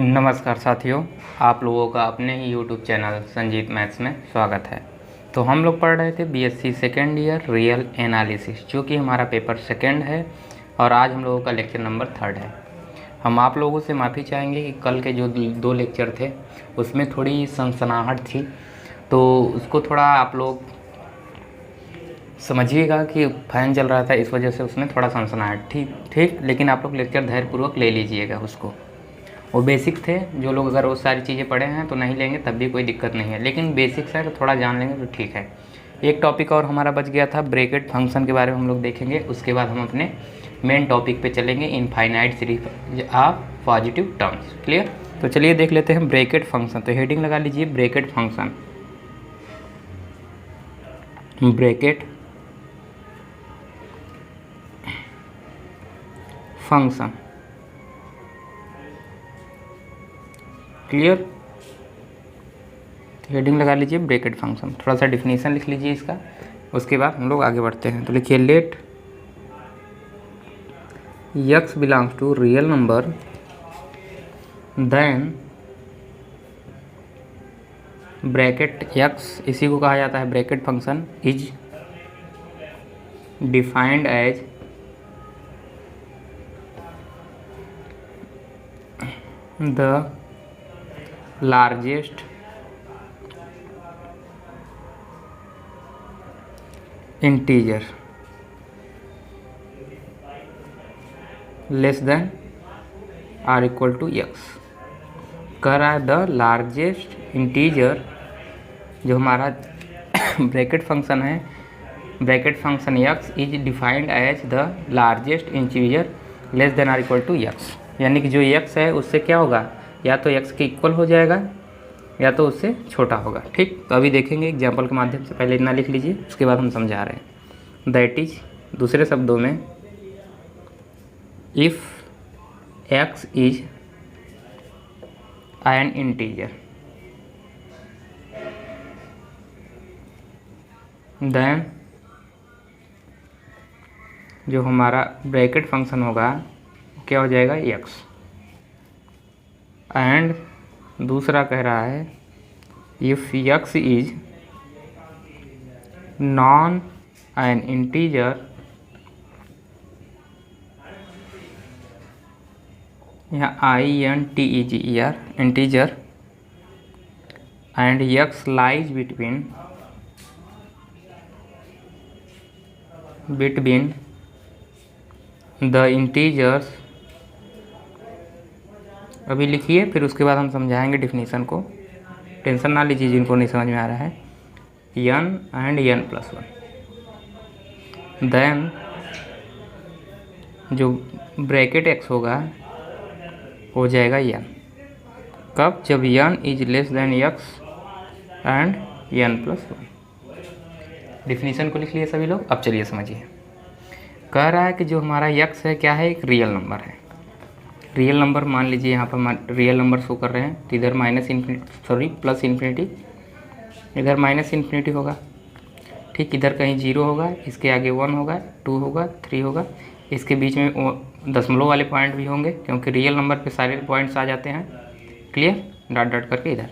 नमस्कार साथियों, आप लोगों का अपने ही यूट्यूब चैनल संजीत मैथ्स में स्वागत है। तो हम लोग पढ़ रहे थे BSc second year real analysis, जो कि हमारा पेपर सेकेंड है और आज हम लोगों का लेक्चर नंबर 3 है। हम आप लोगों से माफ़ी चाहेंगे कि कल के जो 2 लेक्चर थे उसमें थोड़ी सनसनाहट थी, तो उसको थोड़ा आप लोग समझिएगा कि फ़ैन चल रहा था, इस वजह से उसमें थोड़ा सनसनाहट ठीक। लेकिन आप लोग लेक्चर धैर्यपूर्वक ले लीजिएगा उसको। वो बेसिक थे, जो लोग अगर वो सारी चीज़ें पढ़े हैं तो नहीं लेंगे तब भी कोई दिक्कत नहीं है, लेकिन बेसिक्स है तो थोड़ा जान लेंगे तो ठीक है। एक टॉपिक और हमारा बच गया था, ब्रैकेट फंक्शन के बारे में हम लोग देखेंगे। उसके बाद हम अपने मेन टॉपिक पे चलेंगे, infinite series of positive terms. Clear? तो चलिए देख लेते हैं ब्रैकेट फंक्शन। तो हेडिंग लगा लीजिए bracket function. Bracket function, clear? Heading लगा लीजिए ब्रैकेट फंक्शन। थोड़ा सा डिफिनीशन लिख लीजिए इसका, उसके बाद हम लोग आगे बढ़ते हैं। तो लिखिए let x belongs to real number then bracket x, इसी को कहा जाता है bracket function, is defined as the largest integer less than or equal to x. कह रहा है द लार्जेस्ट इंटीजर, जो हमारा ब्रैकेट फंक्शन है, bracket function x is defined as the largest integer less than or equal to x. यानी कि जो x है उससे क्या होगा, या तो एक्स के इक्वल हो जाएगा या तो उससे छोटा होगा। ठीक, तो अभी देखेंगे एग्जाम्पल के माध्यम से। पहले इतना लिख लीजिए, उसके बाद हम समझा रहे हैं। दैट इज, दूसरे शब्दों में, if x is an integer then जो हमारा ब्रैकेट फंक्शन होगा क्या हो जाएगा, एक्स। एंड दूसरा कह रहा है if x is non N integer, यहाँ INTEGER integer, and x lies between the integers. अभी लिखिए, फिर उसके बाद हम समझाएंगे डिफिनीशन को। टेंशन ना लीजिए जिनको नहीं समझ में आ रहा है। n एंड n+1, देन जो ब्रैकेट x होगा हो जाएगा n। कब? जब n is less than x and n+1। Definition को लिख लिए सभी लोग। अब चलिए समझिए। कह रहा है कि जो हमारा x है क्या है, एक रियल नंबर है। रियल नंबर मान लीजिए, यहाँ पर रियल नंबर शो कर रहे हैं, तो इधर प्लस इन्फिनिटी, इधर माइनस इन्फिनिटी होगा। ठीक, इधर कहीं 0 होगा, इसके आगे 1 होगा, 2 होगा, 3 होगा, इसके बीच में दशमलव वाले पॉइंट भी होंगे, क्योंकि रियल नंबर पे सारे पॉइंट्स आ जाते हैं। क्लियर? डॉट डॉट करके इधर।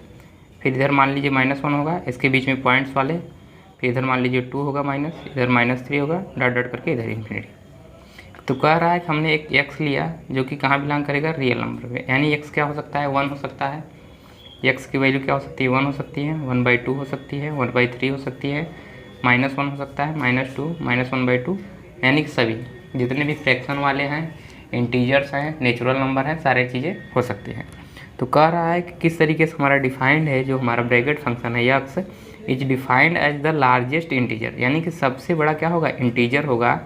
फिर इधर मान लीजिए -1 होगा, इसके बीच में पॉइंट्स वाले। फिर इधर मान लीजिए 2 होगा माइनस, इधर -3 होगा, डॉट डॉट करके इधर इन्फिनिटी। तो कह रहा है कि हमने एक x लिया जो कि कहाँ बिलोंग करेगा, रियल नंबर पे। यानी x क्या हो सकता है, 1 हो सकता है। x की वैल्यू क्या हो सकती है, 1 हो सकती है, 1/2 हो सकती है, 1/3 हो सकती है, -1 हो सकता है, -2, -1/2। यानी कि सभी जितने भी फ्रैक्शन वाले हैं, इंटीजर्स हैं, नेचुरल नंबर हैं, सारी चीज़ें हो सकती हैं। तो कह रहा है कि किस तरीके से हमारा डिफाइंड है, जो हमारा ब्रैकेट फंक्शन है x is defined as the largest integer. यानी कि सबसे बड़ा क्या होगा, इंटीजर होगा,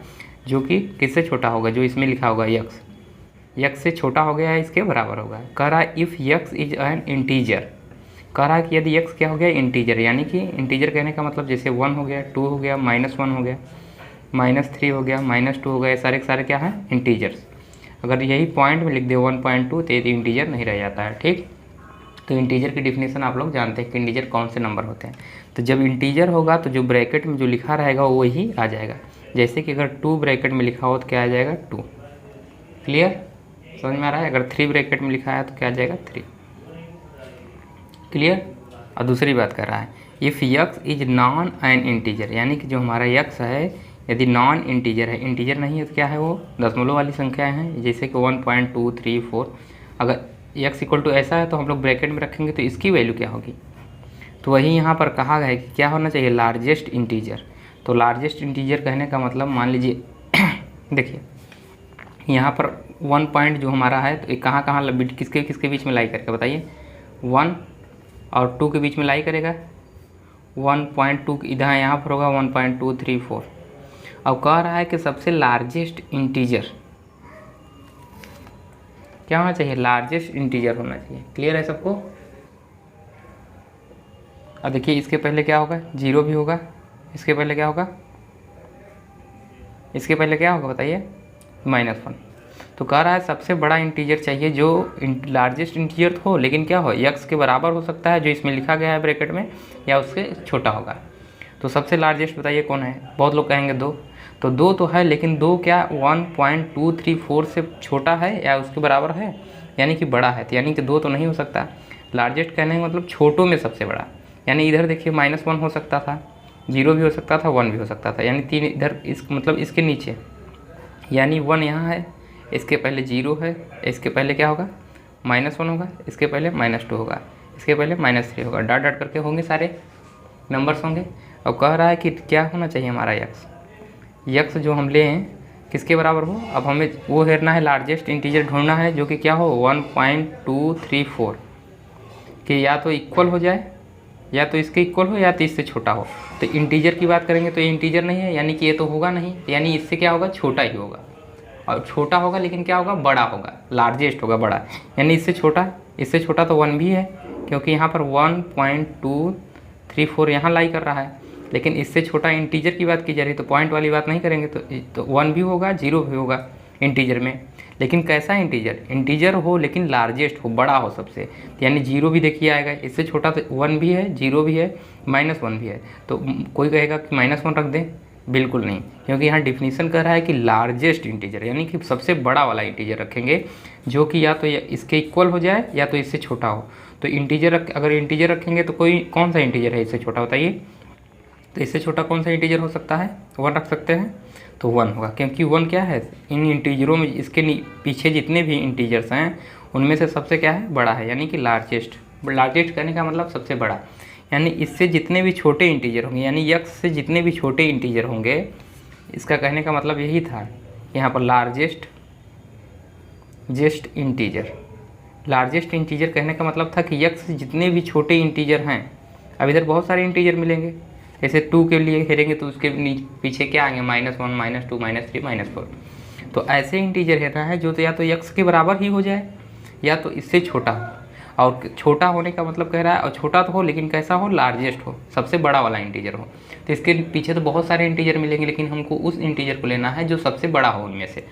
जो कि किससे छोटा होगा, जो इसमें लिखा होगा x से छोटा हो गया है, इसके बराबर होगा। कह रहा है if x is an integer. कह रहा है कि यदि x क्या हो गया, इंटीजर। यानी कि इंटीजर कहने का मतलब जैसे 1 हो गया, 2 हो गया, -1 हो गया, -3 हो गया, -2 हो गया, सारे के सारे क्या हैं, इंटीजर्स। अगर यही पॉइंट में लिख दे 1.2 तो ये इंटीजर नहीं रह जाता है। ठीक, तो इंटीजर की डिफिनेशन आप लोग जानते हैं कि इंटीजर कौन से नंबर होते हैं। तो जब इंटीजर होगा तो जो ब्रैकेट में जो लिखा रहेगा वो वही आ जाएगा। जैसे कि अगर 2 ब्रैकेट में लिखा हो तो क्या आ जाएगा 2। क्लियर, समझ में आ रहा है। अगर 3 ब्रैकेट में लिखा है तो क्या आ जाएगा 3। क्लियर। और दूसरी बात कर रहा है if x is non N integer, यानी कि जो हमारा यक्स है यदि नॉन इंटीजर है, इंटीजर नहीं है तो क्या है वो दशमलव वाली संख्याएं हैं, जैसे कि 1.234। अगर यक्स इक्वल टू ऐसा है तो हम लोग ब्रैकेट में रखेंगे तो इसकी वैल्यू क्या होगी, तो वही यहाँ पर कहा गया है कि क्या होना चाहिए लार्जेस्ट इंटीजर। तो लार्जेस्ट इंटीजर कहने का मतलब मान लीजिए देखिए यहाँ पर 1 पॉइंट जो हमारा है तो कहाँ कहाँ किसके किसके बीच में लाई करके बताइए, 1 और 2 के बीच में लाई करेगा। 1.2 इधर यहाँ पर होगा 1.234। अब कह रहा है कि सबसे लार्जेस्ट इंटीजर क्या होना चाहिए, लार्जेस्ट इंटीजर होना चाहिए। क्लियर है सबको। अब देखिए इसके पहले क्या होगा, 0 भी होगा, इसके पहले क्या होगा, इसके पहले क्या होगा बताइए, -1। तो कह रहा है सबसे बड़ा इंटीजर चाहिए जो लार्जेस्ट इंटीजर हो, लेकिन क्या हो यक्स के बराबर हो सकता है जो इसमें लिखा गया है ब्रैकेट में, या उससे छोटा होगा। तो सबसे लार्जेस्ट बताइए कौन है, बहुत लोग कहेंगे 2, तो 2 तो है, लेकिन 2 क्या 1.234 से छोटा है या उसके बराबर है, यानी कि बड़ा है, तो यानी कि 2 तो नहीं हो सकता। लार्जेस्ट कहने का मतलब छोटों में सबसे बड़ा, यानी इधर देखिए -1 हो सकता था, 0 भी हो सकता था, 1 भी हो सकता था, यानी 3 इधर इस मतलब इसके नीचे, यानी 1 यहाँ है, इसके पहले 0 है, इसके पहले क्या होगा -1 होगा, इसके पहले -2 होगा, इसके पहले -3 होगा, डॉट डॉट करके होंगे सारे नंबर्स होंगे। और कह रहा है कि क्या होना चाहिए हमारा यक्स, यक्स जो हम ले हैं किसके बराबर हो। अब हमें वो हेरना है लार्जेस्ट इंटीजर ढूंढना है जो कि क्या हो 1.234 कि या तो इक्वल हो जाए, या तो इसके इक्वल हो, या तो इससे छोटा हो। तो इंटीजर की बात करेंगे तो ये इंटीजर नहीं है, यानी कि ये तो होगा नहीं, यानी इससे क्या होगा छोटा ही होगा, और छोटा होगा लेकिन क्या होगा बड़ा होगा, लार्जेस्ट होगा बड़ा, यानी इससे छोटा तो 1 भी है, क्योंकि यहाँ पर 1.234 यहाँ लाई कर रहा है, लेकिन इससे छोटा इंटीजर की बात की जा रही है तो पॉइंट वाली बात नहीं करेंगे, तो 1 भी होगा 0 भी होगा इंटीजर में। लेकिन कैसा इंटीजर हो लेकिन लार्जेस्ट हो, बड़ा हो सबसे, यानी 0 भी देखिए आएगा, इससे छोटा तो 1 भी है, 0 भी है, -1 भी है। तो कोई कहेगा कि -1 रख दें, बिल्कुल नहीं, क्योंकि यहाँ डिफिनीसन कर रहा है कि लार्जेस्ट इंटीजर, यानी कि सबसे बड़ा वाला इंटीजर रखेंगे जो कि या तो इसके इक्वल हो जाए या तो इससे छोटा हो। तो अगर इंटीजर रखेंगे तो कौन सा इंटीजर है इससे छोटा बताइए, तो इससे छोटा कौन सा इंटीजर हो सकता है, 1 रख सकते हैं, तो 1 होगा, क्योंकि 1 क्या है इन इंटीजरों में, इसके पीछे जितने भी इंटीजर्स हैं उनमें से सबसे क्या है बड़ा है, यानी कि लार्जेस्ट कहने का मतलब सबसे बड़ा, यानी इससे जितने भी छोटे इंटीजर होंगे, यानी यक्स से जितने भी छोटे इंटीजर होंगे, इसका कहने का मतलब यही था यहाँ पर लार्जेस्ट इंटीजर कहने का मतलब था कि यक्स से जितने भी छोटे इंटीजर हैं। अब इधर बहुत सारे इंटीजर मिलेंगे, जैसे 2 के लिए हेरेंगे तो उसके पीछे क्या आएंगे -1 -2 -3 -4। तो ऐसे इंटीजर हेरना है जो तो या तो यक्स के बराबर ही हो जाए या तो इससे छोटा हो, और छोटा होने का मतलब कह रहा है, और छोटा तो हो लेकिन कैसा हो लार्जेस्ट हो, सबसे बड़ा वाला इंटीजर हो। तो इसके पीछे तो बहुत सारे इंटीजर मिलेंगे, लेकिन हमको उस इंटीजर को लेना है जो सबसे बड़ा हो उनमें से।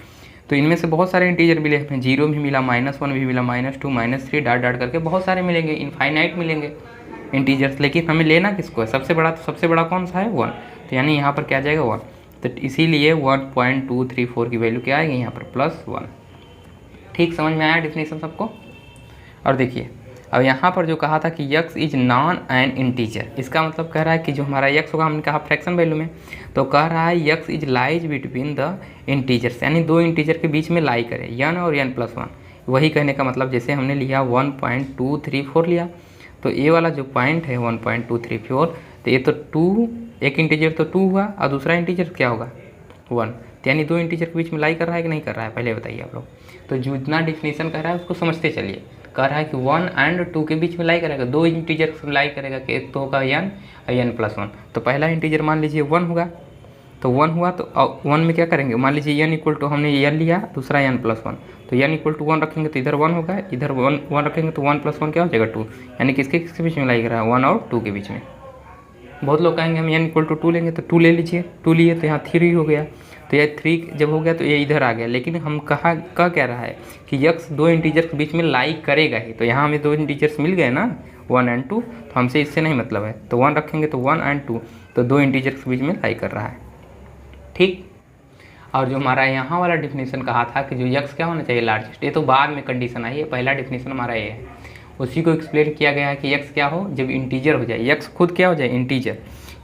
तो इनमें से बहुत सारे इंटीजर मिले हमें, 0 भी मिला, -1 भी मिला, -2 -3 डॉट डॉट करके बहुत सारे मिलेंगे, इनफाइनाइट मिलेंगे इंटीजर्स, लेकिन हमें लेना किसको है सबसे बड़ा, तो सबसे बड़ा कौन सा है 1, तो यानी यहाँ पर क्या जाएगा 1, तो इसीलिए 1.234 की वैल्यू क्या आएगी यहाँ पर +1। ठीक समझ में आया डिफिनीशन सबको। और देखिए अब यहाँ पर जो कहा था कि x is non N integer, इसका मतलब कह रहा है कि जो हमारा यक्स होगा, हमने कहा फ्रैक्शन वैल्यू में, तो कह रहा है x is lies between the integers, यानी 2 इंटीजर के बीच में लाई करे, n और n+1। वही कहने का मतलब जैसे हमने लिया 1.234 लिया, तो ये वाला जो पॉइंट है 1.234, तो ये तो 2, एक इंटीजर तो 2 हुआ और दूसरा इंटीजर क्या होगा 1, तो यानी 2 इंटीजर के बीच में लाई कर रहा है कि नहीं कर रहा है, पहले बताइए आप लोग। तो जितना डिफिनीशन कर रहा है उसको समझते चलिए। कह रहा है कि 1 और 2 के बीच में लाई करेगा, 2 इंटीजर लाई करेगा, कि एक तो होगा n और n+1। तो पहला इंटीजर मान लीजिए 1 होगा, तो 1 हुआ, तो 1 में क्या करेंगे, मान लीजिए n इक्वल टू हमने n लिया, दूसरा n+1, तो n इक्वल टू 1 रखेंगे तो इधर 1 होगा, इधर 1 रखेंगे तो 1+1 क्या हो जाएगा 2, यानी किसके बीच में लाई कर रहा है 1 और 2 के बीच में। बहुत लोग कहेंगे हम n इक्वल टू 2 लेंगे, तो 2 ले लीजिए, 2 लिए तो यहाँ 3 हो गया, तो ये 3 जब हो गया तो ये इधर आ गया, लेकिन हम कह रहा है कि यक्स 2 इंटीजर के बीच में लाई करेगा ही, तो यहाँ हमें 2 इंटीजर्स मिल गए ना 1 और 2, तो हमसे इससे नहीं मतलब है, तो 1 रखेंगे तो 1 और 2, तो 2 इंटीजर के बीच में लाई कर रहा है। ठीक। और जो हमारा यहाँ वाला डिफिनीशन कहा था कि जो यक्स क्या होना चाहिए लार्जेस्ट, ये तो बाद में कंडीशन आई है, पहला डिफिनीशन हमारा ये है उसी को एक्सप्लेन किया गया है कि x क्या हो जब इंटीजर हो जाए, x खुद क्या हो जाए इंटीजर,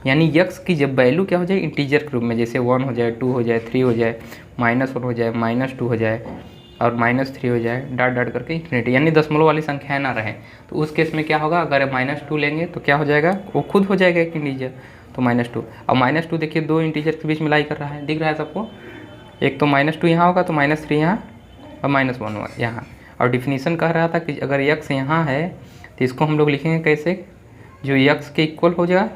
यानी x की जब वैल्यू क्या हो जाए इंटीजर के रूप में, जैसे 1 हो जाए, 2 हो जाए, 3 हो जाए, -1 हो जाए, -2 हो जाए और -3 हो जाए, डॉट डॉट करके इन्फिनिटी, यानी दशमलव वाली संख्याएं ना रहे। तो उस केस में क्या होगा, अगर -2 लेंगे तो क्या हो जाएगा, वो खुद हो जाएगा एक इंटीजर, तो -2। अब -2 देखिए दो इंटीजर के बीच में लाई कर रहा है, दिख रहा है सबको, एक तो -2 यहाँ होगा तो -3 यहाँ और -1 यहाँ। और डिफिनीसन कह रहा था कि अगर x यहाँ है तो इसको हम लोग लिखेंगे कैसे, जो x के इक्वल हो जाए,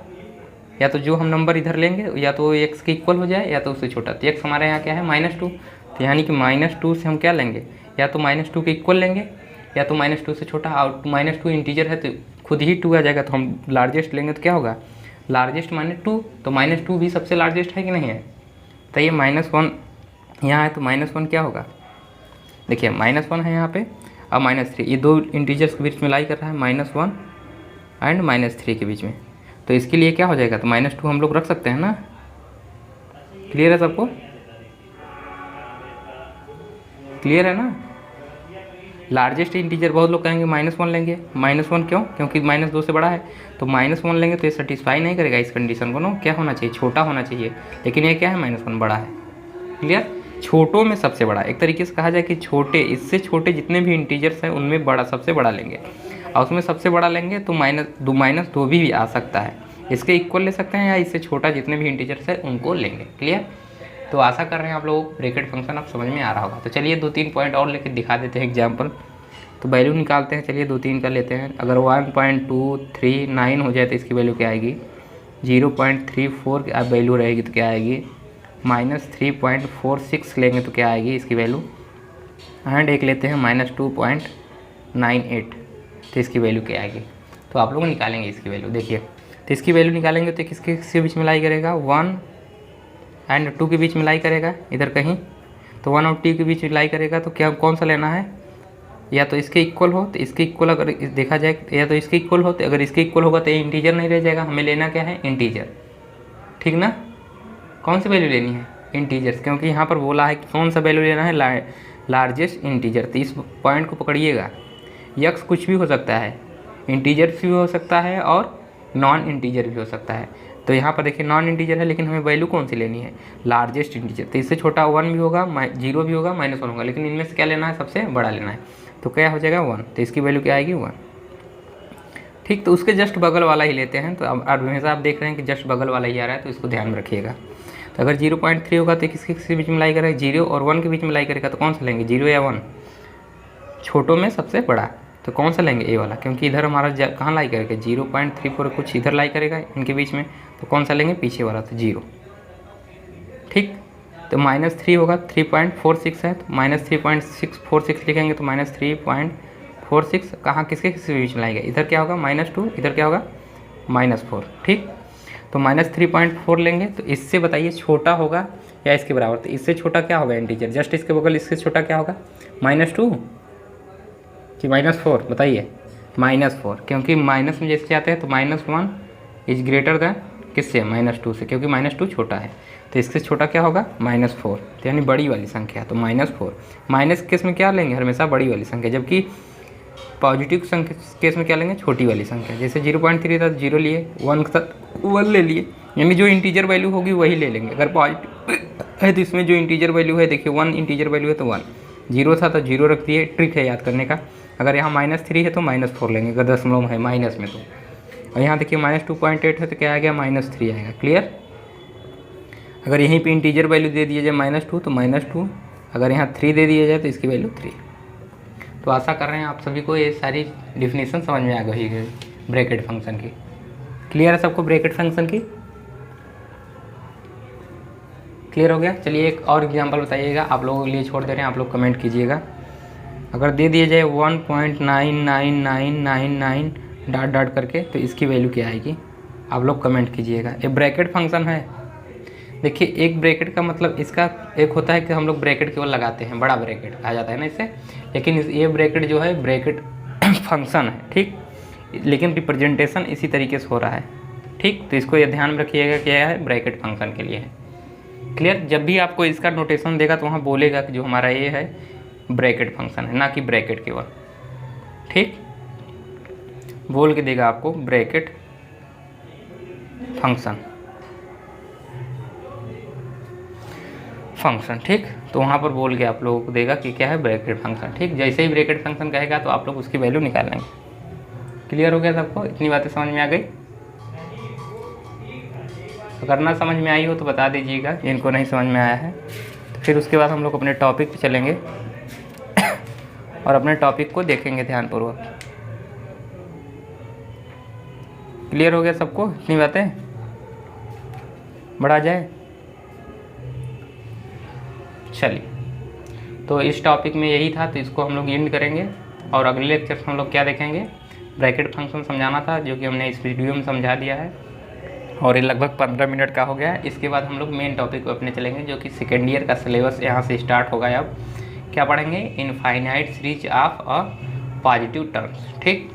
या तो जो हम नंबर इधर लेंगे या तो x के इक्वल हो जाए या तो उससे छोटा। तो x हमारे यहाँ क्या है -2, तो यानी कि -2 से हम क्या लेंगे, या तो -2 के इक्वल लेंगे या तो -2 से छोटा। और -2 इंटीजर है तो खुद ही 2 आ जाएगा, तो हम लार्जेस्ट लेंगे तो क्या होगा, लार्जेस्ट -2, तो -2 भी सबसे लार्जेस्ट है कि नहीं है। तो ये -1 यहाँ है तो -1 क्या होगा, देखिए -1 है यहाँ पे और -3, ये दो इंटीजर्स के बीच में लाई कर रहा है, -1 एंड -3 के बीच में। तो इसके लिए क्या हो जाएगा, तो -2 हम लोग रख सकते हैं ना। क्लियर है सबको, क्लियर है ना। लार्जेस्ट इंटीजर बहुत लोग कहेंगे -1 लेंगे, -1 क्यों, क्योंकि -2 से बड़ा है। तो -1 लेंगे तो ये सेटिस्फाई नहीं करेगा इस कंडीशन को, नो क्या होना चाहिए, छोटा होना चाहिए। लेकिन ये क्या है, -1 बड़ा है। क्लियर, छोटों में सबसे बड़ा, एक तरीके से कहा जाए कि छोटे, इससे छोटे जितने भी इंटीजर्स हैं उनमें बड़ा सबसे बड़ा लेंगे, और उसमें सबसे बड़ा लेंगे तो -2 भी आ सकता है, इसके इक्वल ले सकते हैं या इससे छोटा जितने भी इंटीजर्स हैं उनको लेंगे। क्लियर, तो आशा कर रहे हैं आप लोगों को ब्रैकेट फंक्शन अब समझ में आ रहा होगा। तो चलिए 2-3 पॉइंट और लेके दिखा देते हैं एग्जाम्पल। तो वैल्यू निकालते हैं, चलिए 2-3 का लेते हैं। अगर 1.239 हो जाए तो इसकी वैल्यू क्या आएगी, 0.34 की वैल्यू रहेगी तो क्या आएगी, -3.46 लेंगे तो क्या आएगी इसकी वैल्यू, एंड एक लेते हैं -2.98, तो इसकी वैल्यू क्या आएगी। तो आप लोग निकालेंगे इसकी वैल्यू, देखिए तो इसकी वैल्यू निकालेंगे तो किसके बीच में लाई करेगा, 1 एंड 2 के बीच में लाई करेगा इधर कहीं, तो 1 और 2 के बीच में लाई करेगा। तो क्या कौन सा लेना है, या तो इसके इक्वल हो तो इसके इक्वल, अगर देखा जाए या तो इसके इक्वल हो, तो अगर इसके इक्वल होगा तो ये इंटीजर नहीं रह जाएगा, हमें लेना क्या है इंटीजर, ठीक ना। कौन सी वैल्यू लेनी है, इंटीजर्स, क्योंकि यहाँ पर बोला है कि कौन सा वैल्यू लेना है, लार्जेस्ट इंटीजर। तो इस पॉइंट को पकड़िएगा, यक्स कुछ भी हो सकता है, इंटीजर भी हो सकता है और नॉन इंटीजर भी हो सकता है। तो यहाँ पर देखिए नॉन इंटीजर है, लेकिन हमें वैल्यू कौन सी लेनी है, लार्जेस्ट इंटीजर। तो इससे छोटा 1 भी होगा, 0 भी होगा, -1 होगा, लेकिन इनमें से क्या लेना है, सबसे बड़ा लेना है। तो क्या हो जाएगा 1, तो इसकी वैल्यू क्या आएगी 1, ठीक। तो उसके जस्ट बगल वाला ही लेते हैं। तो अब हमेशा आप देख रहे हैं कि जस्ट बगल वाला ही आ रहा है, तो इसको ध्यान में रखिएगा। तो अगर 0.3 होगा तो किसके बीच में लाई करेगा, 0 और 1 के बीच में लाई करेगा, तो कौन सा लेंगे, 0 या 1, छोटों में सबसे बड़ा। तो कौन सा लेंगे, ए वाला, क्योंकि इधर हमारा कहाँ लाई करेगा, 0.34 कुछ इधर लाई करेगा इनके बीच में, तो कौन सा लेंगे, पीछे वाला, तो 0, ठीक। तो -3 होगा, 3.46 है, तो -3.646 लिखेंगे, तो -3.46 कहाँ किसके बीच में लाएगा, इधर क्या होगा -2, इधर क्या होगा -4, ठीक। तो -3.4 लेंगे, तो इससे बताइए छोटा होगा या इसके बराबर। तो इससे छोटा क्या होगा इंटीजर, जस्ट इसके बगल इससे छोटा क्या होगा, -2 कि -4, बताइए, -4, क्योंकि माइनस में जैसे आते हैं तो -1 इज ग्रेटर दैन किससे, -2 से, क्योंकि -2 छोटा है। तो इससे छोटा क्या होगा, -4, तो यानी बड़ी वाली संख्या, तो -4। माइनस केस में क्या लेंगे, हमेशा बड़ी वाली संख्या, जबकि पॉजिटिव संख्या केस में क्या लेंगे, छोटी वाली संख्या। जैसे 0.3 था 0 लिए, 1 ले लिए, यानी जो इंटीजर वैल्यू होगी वही ले लेंगे। अगर पॉजिटिव है तो इसमें जो इंटीजर वैल्यू है, देखिए 1 इंटीजर वैल्यू है तो 1, 0 था तो 0 रख दिए, ट्रिक है याद करने का। अगर यहाँ -3 है तो -4 लेंगे, अगर दशमलव है माइनस में तो। और यहाँ देखिए -2.8 है तो क्या आ गया, -3 आएगा। क्लियर, अगर यहीं पे इंटीजर वैल्यू दे दिया जाए -2 तो -2, अगर यहाँ 3 दे दिया जाए तो इसकी वैल्यू 3। तो आशा कर रहे हैं आप सभी को ये सारी डिफिनीशन समझ में आ गई है ब्रैकेट फंक्शन की। क्लियर है सबको ब्रैकेट फंक्शन की, क्लियर हो गया। चलिए एक और एग्जांपल बताइएगा, आप लोगों के लिए छोड़ दे रहे हैं, आप लोग कमेंट कीजिएगा। अगर दे दिया जाए 1.99999 डॉट डॉट करके, तो इसकी वैल्यू क्या आएगी, आप लोग कमेंट कीजिएगा। ये ब्रैकेट फंक्शन है। देखिए एक ब्रैकेट का मतलब इसका एक होता है कि हम लोग ब्रैकेट केवल लगाते हैं, बड़ा ब्रैकेट कहा जाता है ना इसे, लेकिन ये ब्रैकेट जो है ब्रैकेट फंक्शन है, ठीक, लेकिन रिप्रेजेंटेशन इसी तरीके से हो रहा है, ठीक। तो इसको ये ध्यान में रखिएगा क्या है, ब्रैकेट फंक्शन के लिए है। क्लियर, जब भी आपको इसका नोटेशन देगा तो वहाँ बोलेगा कि जो हमारा ये है ब्रैकेट फंक्शन है, ना कि ब्रैकेट केवल, ठीक। बोल के देगा आपको ब्रैकेट फंक्शन, ठीक। तो वहाँ पर बोल के आप लोगों को देगा कि क्या है, ब्रैकेट फंक्शन, ठीक। जैसे ही ब्रैकेट फंक्शन कहेगा तो आप लोग उसकी वैल्यू निकाल लेंगे। क्लियर हो गया सबको? इतनी बातें समझ में आ गई? अगर ना समझ में आई हो तो बता दीजिएगा, जिनको नहीं समझ में आया है। तो फिर उसके बाद हम लोग अपने टॉपिक पे चलेंगे और अपने टॉपिक को देखेंगे ध्यानपूर्वक। क्लियर हो गया सबको? इतनी बातें बढ़ा जाए? चलिए, तो इस टॉपिक में यही था, तो इसको हम लोग एंड करेंगे और अगले लेक्चर में हम लोग क्या देखेंगे, ब्रैकेट फंक्शन समझाना था, जो कि हमने इस वीडियो में समझा दिया है और ये लगभग 15 मिनट का हो गया है। इसके बाद हम लोग मेन टॉपिक को अपने चलेंगे, जो कि सेकेंड ईयर का सिलेबस यहाँ से स्टार्ट होगा। अब क्या पढ़ेंगे, infinite series of a positive terms, ठीक।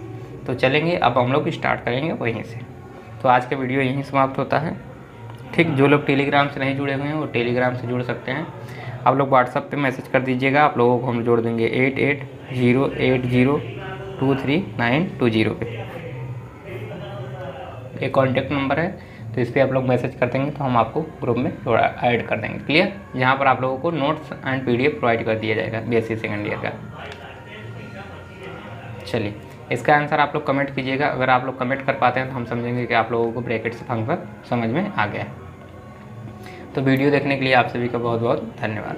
तो चलेंगे, अब हम लोग स्टार्ट करेंगे वहीं से। तो आज का वीडियो यहीं समाप्त होता है, ठीक। जो लोग टेलीग्राम से नहीं जुड़े हुए हैं वो टेलीग्राम से जुड़ सकते हैं। आप लोग व्हाट्सएप पे मैसेज कर दीजिएगा, आप लोगों को हम जोड़ देंगे 8808023920 पे। एक कॉन्टैक्ट नंबर है, तो इस पर आप लोग मैसेज कर देंगे तो हम आपको ग्रुप में ऐड कर देंगे। क्लियर? जहाँ पर आप लोगों को नोट्स एंड पीडीएफ प्रोवाइड कर दिया जाएगा बीएससी सेकेंड ईयर का। चलिए, इसका आंसर आप लोग कमेंट कीजिएगा। अगर आप लोग कमेंट कर पाते हैं तो हम समझेंगे कि आप लोगों को ब्रैकेट से फंक्शन समझ में आ गया है। तो वीडियो देखने के लिए आप सभी का बहुत बहुत धन्यवाद।